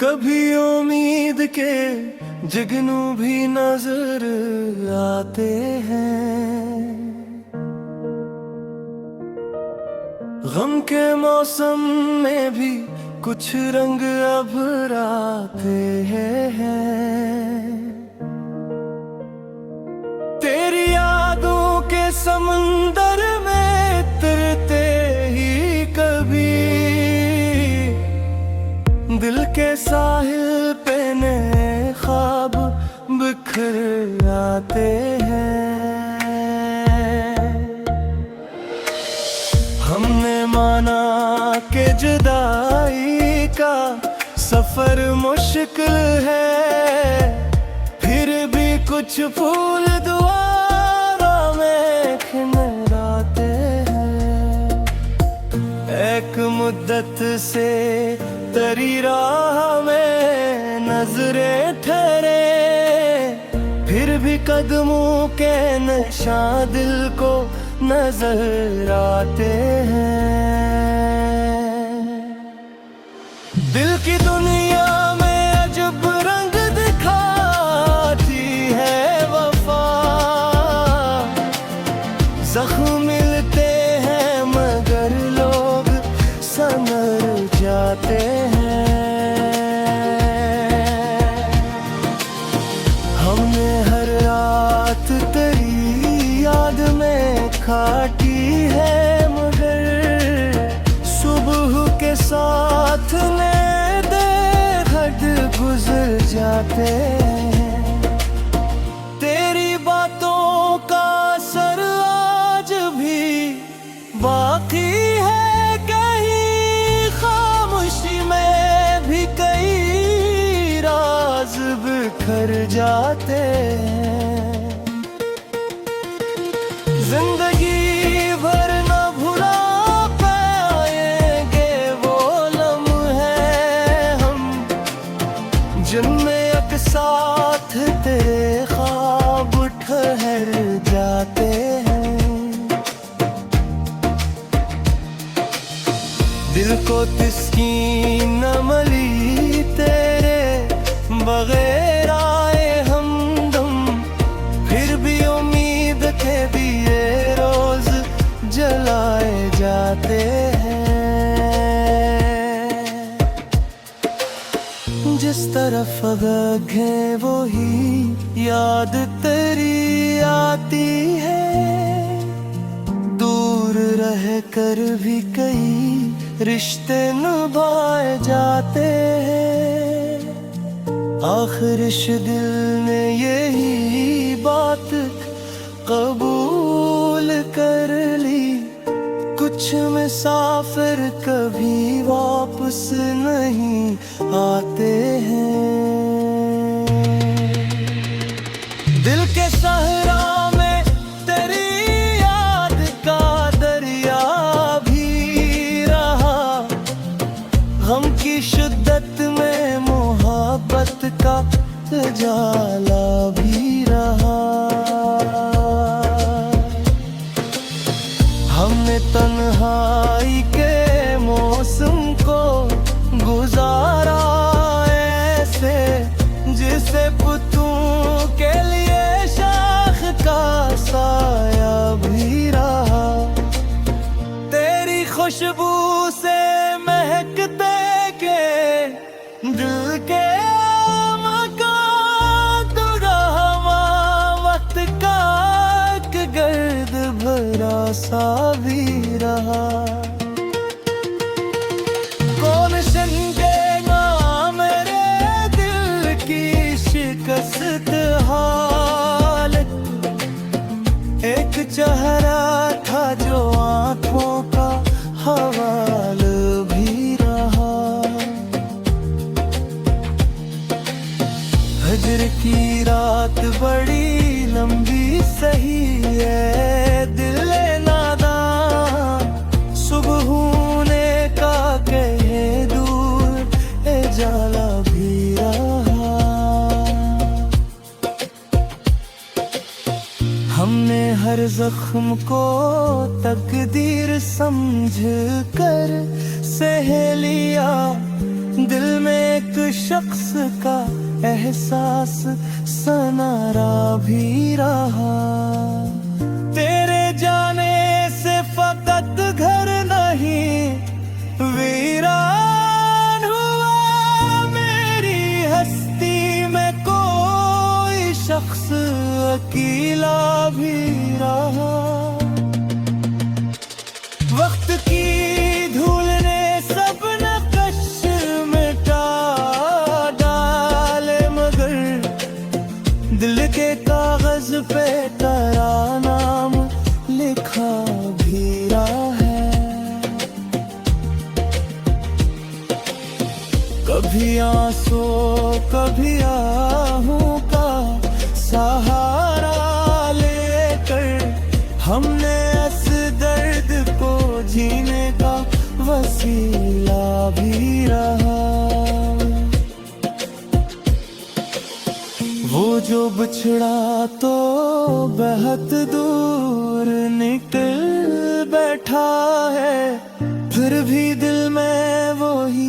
कभी उम्मीद के जुगनू भी नजर आते हैं। गम के मौसम में भी कुछ रंग अभर आते हैं। तेरी यादों के समंदर में तैरते ही कभी दिल के साहिल पे नए ख्वाब बिखर आते हैं। हमने माना कि जुदाई का सफर मुश्किल है, फिर भी कुछ फूल दुआरा में खिलते हैं। एक मुद्दत से तेरी राह में नजरें ठहरे, फिर भी कदमों के निशान दिल को नजर आते हैं। दिल की दुनिया में अजब रंग दिखाती है वफा। जख्म मिलते हैं मगर लोग संभल जाते हैं। हमने हर रात तेरी याद में काटी है, मगर सुबह के साथ गुजर जाते हैं। तेरी बातों का असर आज भी बाकी है, कहीं खामोशी में भी कई राज बिखर जाते हैं। जिंदगी भर न भुला पाएंगे वो लम्हे हम, जिनमें एक साथ तेरे ख्वाब ठहर जाते हैं। दिल को तस्कीन न मिली तेरे बगैर आए हमदम, फिर भी उम्मीद के दिए रोज जलाए जाते हैं। जिस तरफ देखें वो ही याद तेरी आती है। दूर रह कर भी कई रिश्ते निभाए जाते हैं। आखिर इस दिल ने यही बात कबूल कर ली, कुछ मुसाफिर कभी वापस नहीं आते हैं। दिल के सहरा में तेरी याद का दरिया भी रहा, गम की शिद्दत में मोहब्बत का जाला भी रहा। हमने तन्हाई के मौसम को गुजारा ऐसे, जिसे पुतों के लिए शाख का साया भी रहा। तेरी खुशबू से महकते के दिल के मकान तो रहा, वक्त का एक गर्द भरा सा भी रहा। कौन समझेगा मेरे दिल की शिकस्त हालत, एक चेहरा था जो आंखों का हवाल भी रहा। हजर की रात बड़ी लंबी सही है, दिल नादान सुबह होने का कहे दूर ए जाला भी रहा। हमने हर जख्म को तकदीर समझ कर सह लिया, दिल में एक शख्स का एहसास सनारा भी रहा। तेरे जाने से फकत घर नहीं वीरान हुआ, मेरी हस्ती में कोई शख्स अकेला भी रहा। वक्त की धूल ने सब नक्श मिटा डाले, मगर दिल के कागज पे तेरा नाम लिखा भी रहा है। कभी आंसू कभी आहूं का सहारा लेकर हमने इस दर्द को जीने का वसीला भी रहा। वो जो बिछड़ा तो बहुत दूर निकल बैठा है, फिर भी दिल में वो ही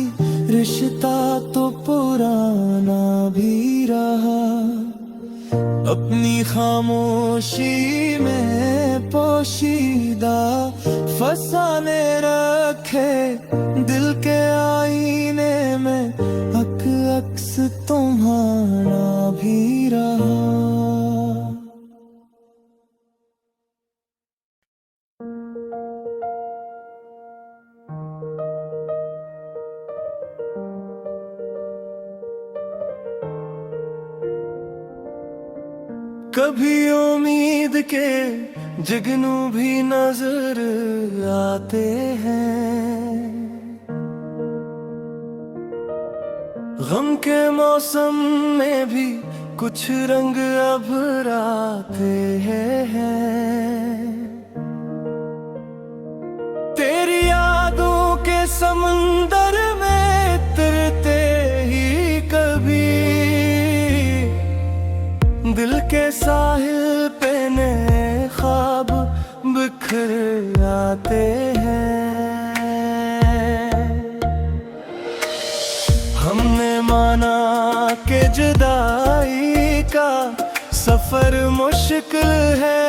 रिश्ता तो पुराना भी रहा। अपनी खामोशी में पोशीदा फसाने रखे, दिल के आईने में अक्स तुम्हारा भी रहा। कभी उम्मीद के जगनू भी नजर आते हैं, गम के मौसम में भी कुछ रंग अभर आते हैं। तेरी यादों के समंदर में तरते ही कभी दिल के साहिल पे नए ख्वाब बिखर आते हैं। हमने माना कि जुदाई का सफर मुश्किल है,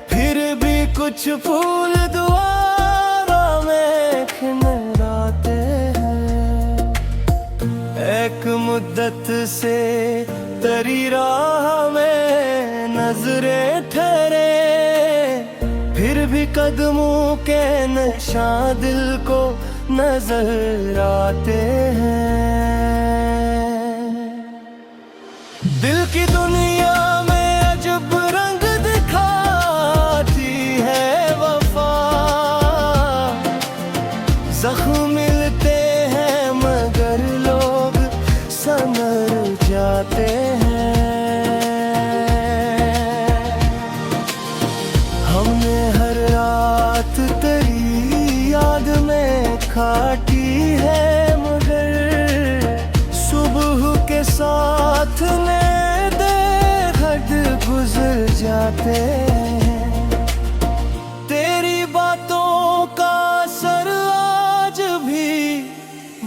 फिर भी कुछ फूल दुआरा में खिलराते हैं। एक मुद्दत से तेरी राह में नजरें ठहरे, फिर भी कदमों के निशान दिल को नजर आते हैं। दिल की दुनिया में अजब रंग दिखाती है वफा, जख्म मिलते हैं मगर लोग संभल जाते हैं। हमने हर रात तेरी याद में काटी है, मगर सुबह के साथ दे हद गुजर जाते हैं। तेरी बातों का असर आज भी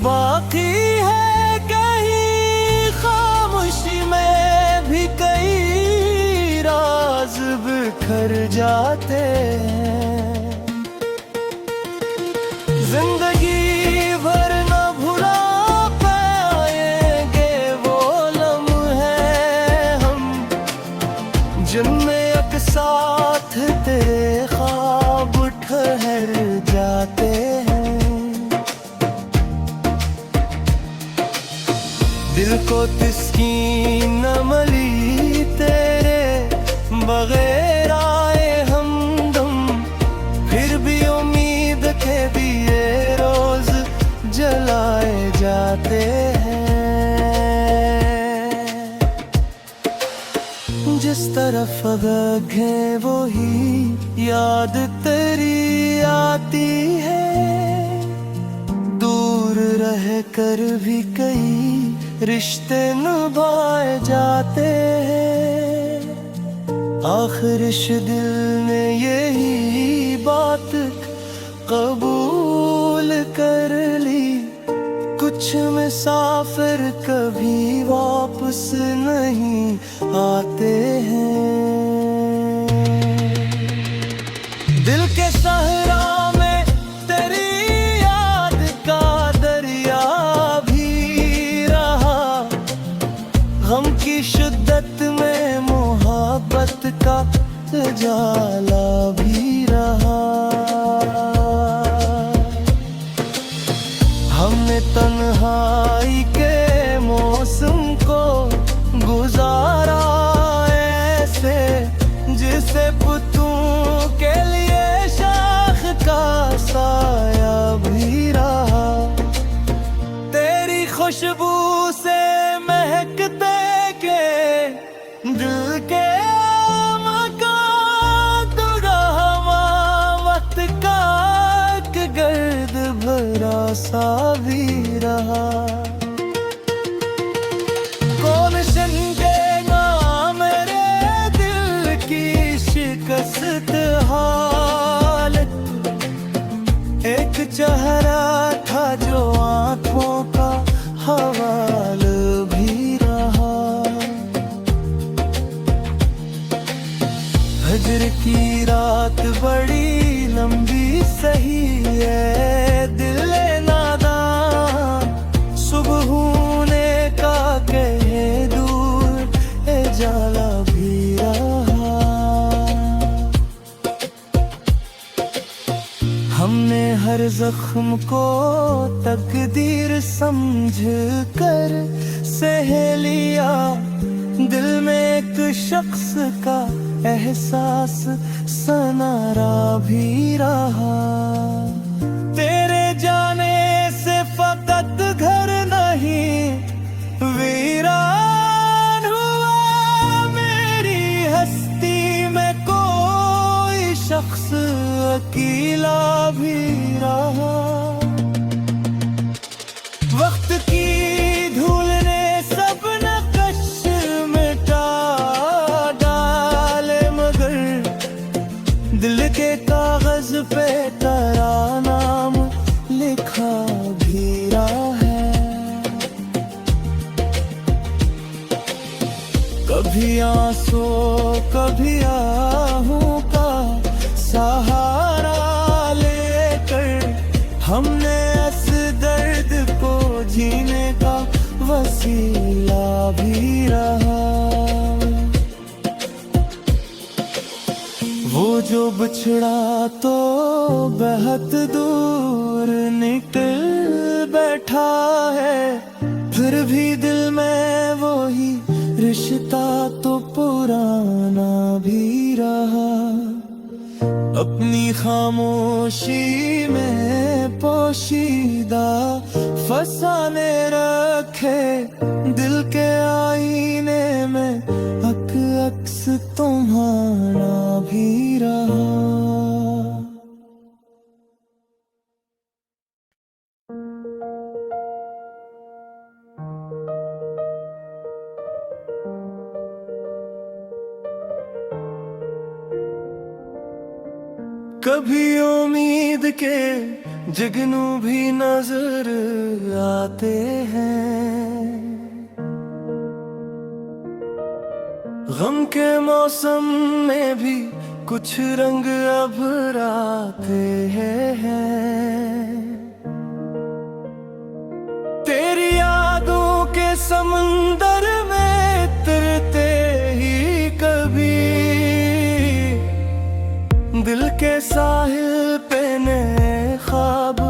बाकी है, कहीं खामोशी में भी कई राज बिखर जाते हैं। जिंदगी भर न भुला पाएंगे वो लम्हे हम, जिनमें एक साथ तेरे ख्वाब ठहर जाते हैं। दिल को तस्कीन न मिली तेरे बगैर आए हमदम, फिर भी उम्मीद के दिए रोज जलाए जाते हैं। जिस तरफ देखें वो ही याद तेरी आती है, दूर रह कर भी कई रिश्ते निभाए जाते हैं। आखिर इस दिल ने यही बात कबूल कर ली, कुछ कुछ मुसाफिर कभी वापस नहीं आते हैं। दिल के सहरा में तेरी याद का दरिया भी रहा, गम की शिद्दत में मोहब्बत का जाला भी रहा। हमने तन्हाई के मौसम को गुजारा ऐसे, जिसे पुतों के लिए शाख का साया भी रहा। तेरी खुशबू से महकते के दिल के मकान दुरावा, वक्त का एक गर्द भरा सा भी रहा। कौन समझेगा मेरे दिल की शिकस्त हालत, एक चेहरा था जो आंखों का हवाल भी रहा। हजर की रात बड़ी लंबी सही है, दिल नादान सुबह होने का कहे दूर ए जाला भी रहा। हमने हर जख्म को तकदीर समझ कर सह लिया, दिल में एक शख्स का एहसास सनारा भी रहा। तेरे जाने से फकत घर नहीं वीरान हुआ, मेरी हस्ती में कोई शख्स अकेला भी रहा। वक्त की धूल ने सब नक्श मिटा डाले, मगर दिल के कागज पे तेरा नाम लिखा भी रहा है। कभी आंसू कभी आहू का सहारा लेकर, हमने इस दर्द को जीने का वसीला भी रहा। वो जो बिछड़ा तो बहुत दूर निकल बैठा है, फिर भी दिल में वही रिश्ता तो पुराना भी रहा। अपनी खामोशी में पोशीदा फसाने रखे, दिल के आईने में अक्स तुम्हारा भी रहा। कभी उम्मीद के जगनू भी नजर आते हैं, गम के मौसम में भी कुछ रंग अब आते हैं। तेरी यादों के समंदर में तरते ही कभी दिल के साहिल पे नए ख्वाब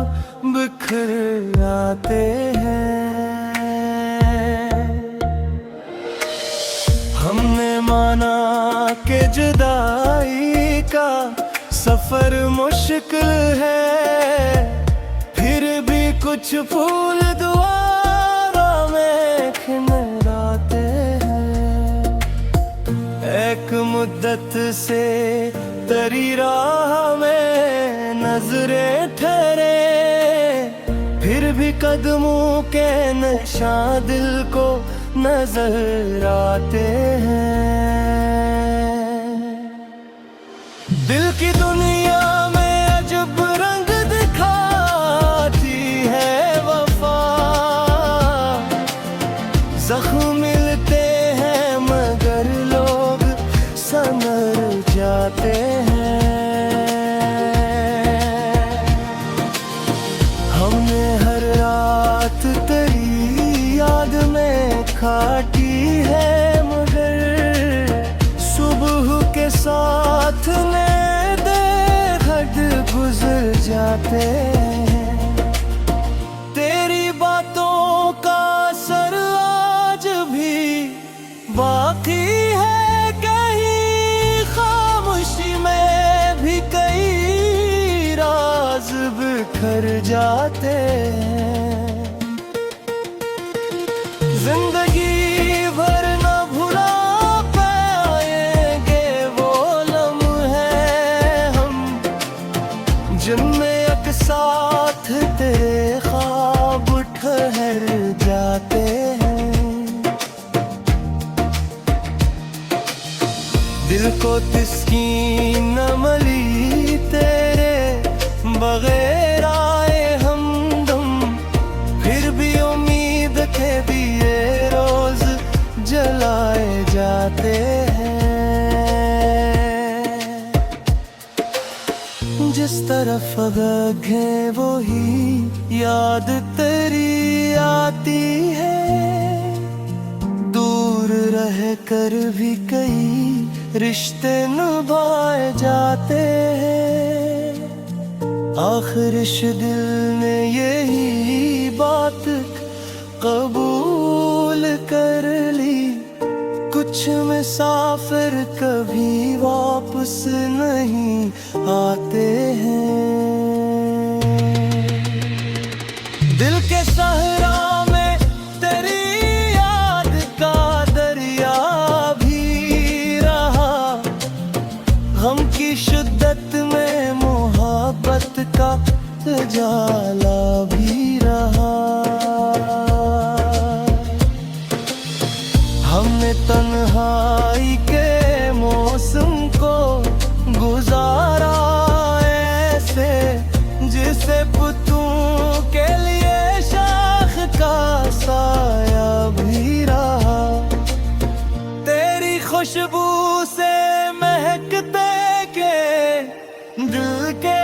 बिखर आते हैं। हमने माना कि जुदाई का सफर मुश्किल है, फिर भी कुछ फूल दुआरा में खिलते हैं। एक मुद्दत से तेरी राह में नजरें ठहरे, फिर भी कदमों के निशान दिल को नजर आते हैं। दिल की दुनिया में अजब रंग दिखाती है वफा, जाते हैं। हमने हर रात तेरी याद में काटी है, मगर सुबह के साथ नींद हद गुजर जाते हैं। तेरी बातों का असर आज भी बाकी है, कहीं खामोशी में भी कई राज बिखर जाते हैं। जिंदगी भर न भुला पाएंगे वो लम्हे हम, जिनमें एक साथ तेरे ख्वाब ठहर जाते हैं। दिल को तस्कीन न मिली तेरे बगैर आए हमदम, फिर भी उम्मीद के दिए रोज जलाए जाते हैं। जिस तरफ देखें वो ही याद तेरी आती है, दूर रह कर भी कई रिश्ते निभाए जाते हैं। आखिर इस दिल ने यही बात कबूल कर ली, कुछ मुसाफिर कभी वापस नहीं आते हैं। दिल के सहरा में तेरी याद का दरिया भी रहा, गम की शिद्दत में मोहब्बत का जाला भी रहा। हमने तन्हाई के मौसम को गुजारा ऐसे, जिसे पुतों के लिए शाख का साया भी रहा। तेरी खुशबू से महकते के दिल के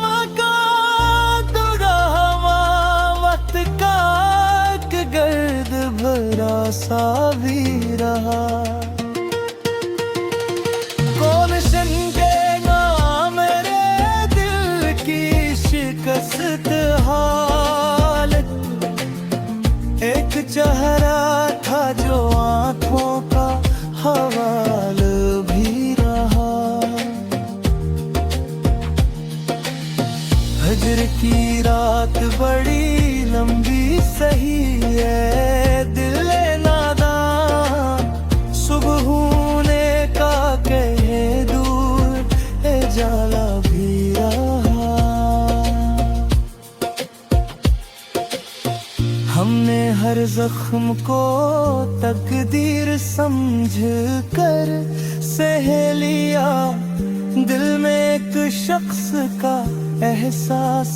मकान तो रहा, वक्त का एक गर्द भरा सा भी रहा। कौन समझेगा मेरे दिल की शिकस्त हालत, एक चेहरा था जो आंखों का हवाल भी रहा। हजर की रात बड़ी लंबी सही है, दिल नादान सुबह होने का कहे दूर ए जाला भी रहा। हमने हर जख्म को तकदीर समझ कर सह लिया, दिल में एक शख्स का एहसास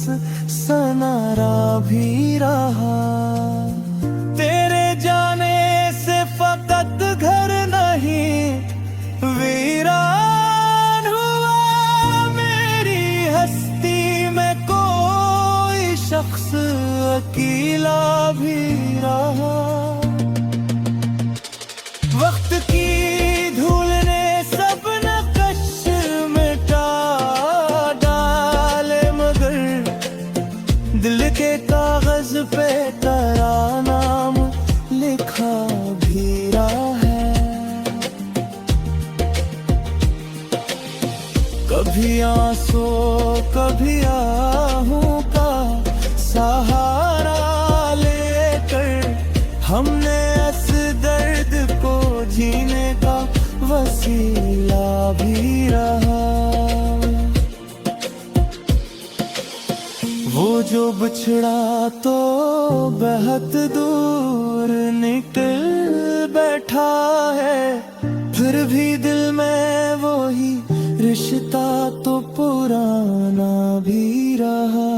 सनारा भी रहा। तेरे जाने से फकत घर नहीं वीरान हुआ, मेरी हस्ती में कोई शख्स अकेला भी रहा। वक्त की धूल ने सब नक्श मिटा डाले, मगर दिल के कागज पे तेरा नाम लिखा भी रहा है। कभी आंसू कभी आहूं का सहारा लेकर, हमने इस दर्द को जीने का वसीला भी रहा। वो जो बिछड़ा तो बहुत दूर निकल बैठा है, फिर भी दिल में वही रिश्ता तो पुराना भी रहा।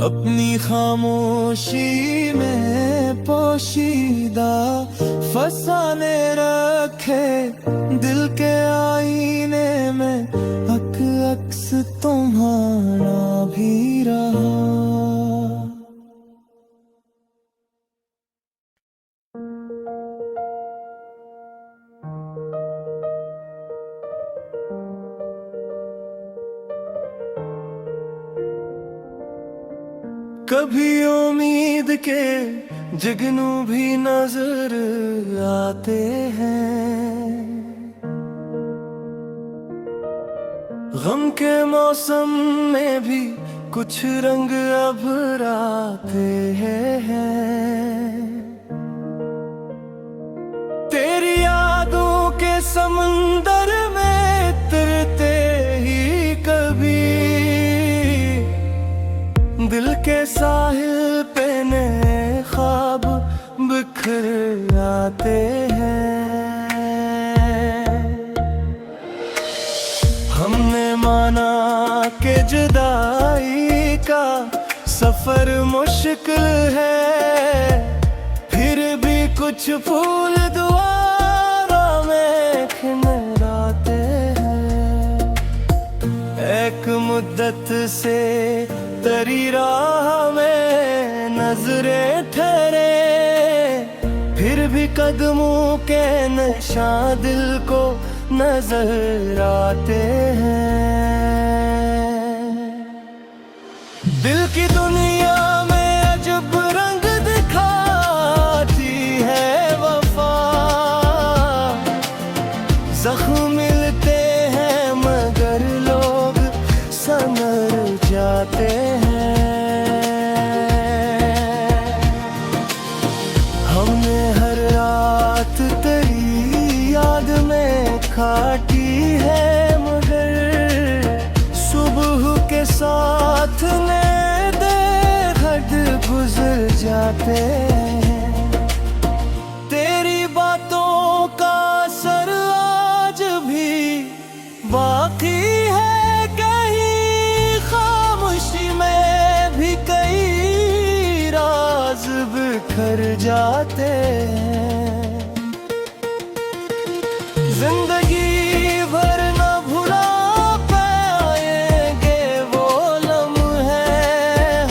अपनी खामोशी में पोशीदा फसाने रखे दिल के आई जाना भी रहा। कभी उम्मीद के जुगनू भी नजर आते हैं, गम के मौसम में भी कुछ रंग अभर आते हैं। तेरी यादों के समंदर में तैरते ही कभी दिल के साहिल पे नए ख्वाब बिखर आते हैं। हमने माना कि जुदाई का सफर मुश्किल है, फिर भी कुछ फूल दुआरा में खिलते हैं। एक मुद्दत से तरी राह में नजरें ठहरे, फिर भी कदमों के निशान दिल को नजर आते हैं। दिल की दुनिया में अजब रंग दिखाती है वफा, जख्म मिलते हैं मगर लोग संभल जाते हैं। हमने हर रात तेरी याद में काटी है, मगर सुबह के साथ नए दिन गुजर जाते हैं। तेरी बातों का असर आज भी बाकी है, कहीं खामोशी में भी कई राज बिखर जाते हैं। जिंदगी भर न भुला पाएंगे वो लम्हे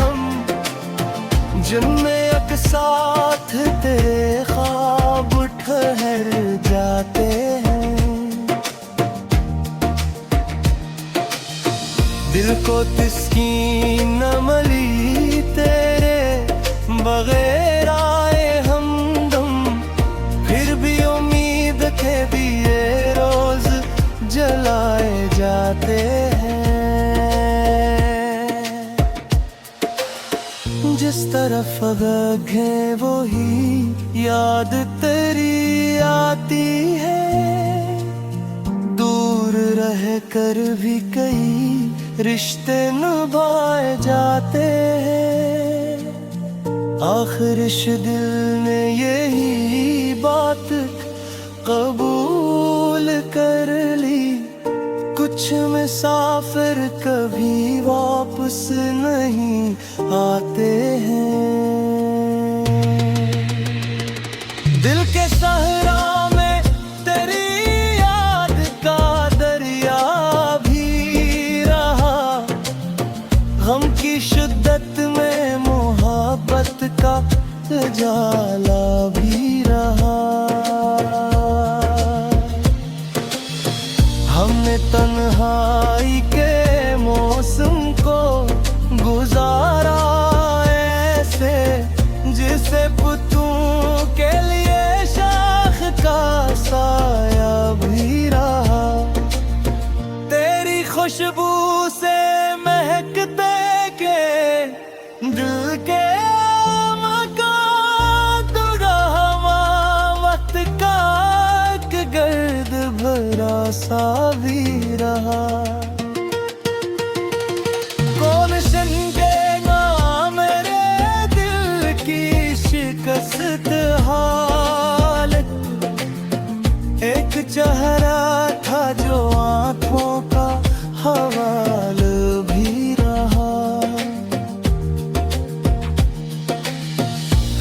हम, जिनमें एक साथ तेरे ख्वाब ठहर जाते हैं। दिल को तस्कीन न मिली तेरे बगैर आए हमदम, फिर भी उम्मीद के दिए रोज जलाए जाते हैं। जिस तरफ आगे वो ही याद तेरी आती है, दूर रह कर भी कई रिश्ते निभाए जाते हैं। आखिर इस दिल ने यही बात कबूल कर ली, कुछ मुसाफिर कभी वापस नहीं आते हैं। दिल के सहरा में तेरी याद का दरिया भी रहा, गम की शिद्दत में मोहब्बत का जाला भी रहा। हमने तन्हाई के मौसम को गुजारा ऐसे, जिसे पुतों के लिए शाख का साया भी रहा। तेरी खुशबू से महकते के दिल के मकान दुरावा, वक्त का एक गर्द भरा सा भी रहा। कौन समझेगा मेरे दिल की शिकस्त हालत, एक चेहरा था जो आंखों का हवाल भी रहा।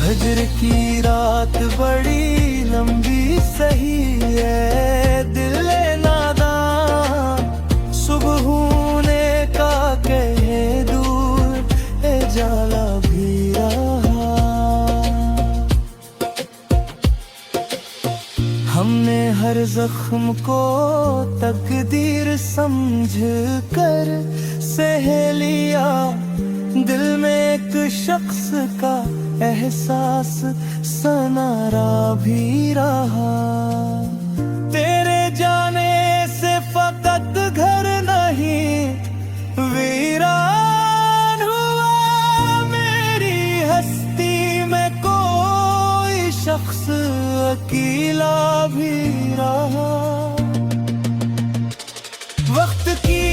हजर की रात बड़ी लंबी सही है, दिल नादान सुबह होने का कहे हमने हर जख्म को तकदीर समझ कर सह लिया। दिल में एक शख्स का एहसास सनारा भी रहा। तेरे जाने से फकत घर नहीं वीरान हुआ। मेरी हस्ती में कोई शख्स अकेला भी रहा। वक्त की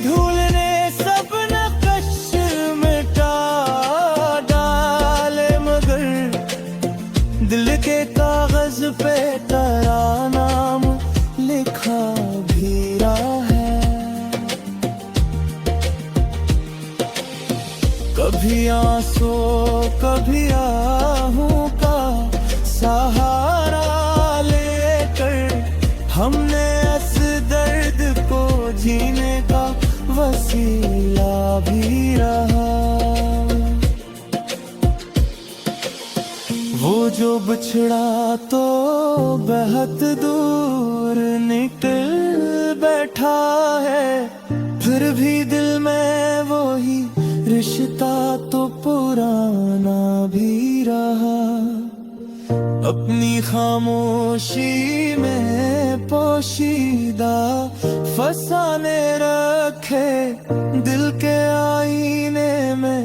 धूल ने सब नक्श मिटा डाले, मगर दिल के कागज पे तेरा नाम लिखा भी रहा है। कभी आंसू कभी आहूं का सहारा लेकर हमने इस दर्द को जीने का वसीला भी रहा। वो जो बिछड़ा तो बहुत दूर निकल बैठा है, फिर भी दिल में वो ही रिश्ता तो पुराना भी रहा। अपनी खामोशी में पोशीदा फसाने रखे, दिल के आईने में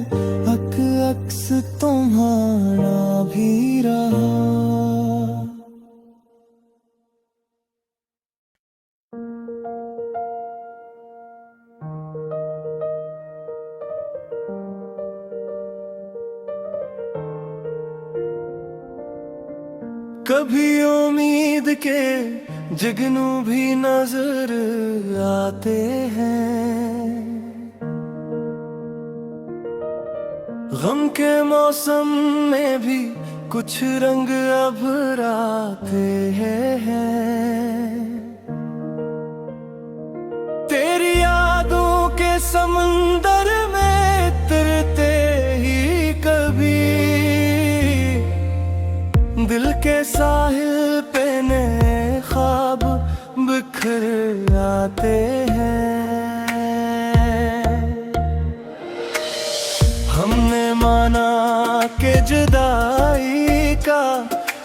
अक्स तुम्हारा भी रहा। कभी उम्मीद के जगनू भी नजर आते हैं, गम के मौसम में भी कुछ रंग अभर आते हैं। तेरी यादों के समंदर में तरते ही कभी दिल के साहिल पे नए ख्वाब बिखर आते हैं। हमने माना कि जुदाई का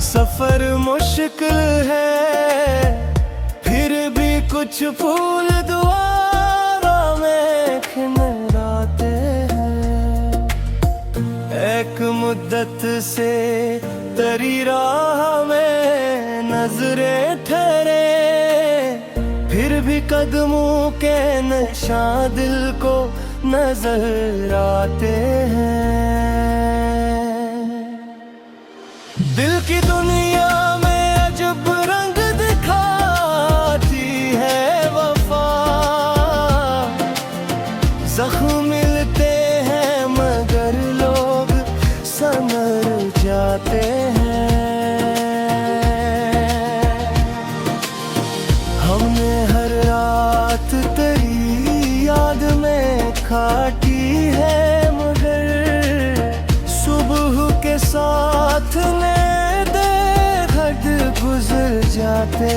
सफर मुश्किल है, फिर भी कुछ फूल दुआरा में खिलराते हैं। एक मुद्दत से तेरी राह में नजरें ठहरे, फिर भी कदमों के निशान दिल को नजर आते हैं। दिल की दुनिया में अजब रंग दिखाती है वफा। जख्म मिलते हैं मगर लोग संभल जाते हैं। हमने हर रात तेरी याद में काटी है, मगर सुबह के साथ ने दे हद गुजर जाते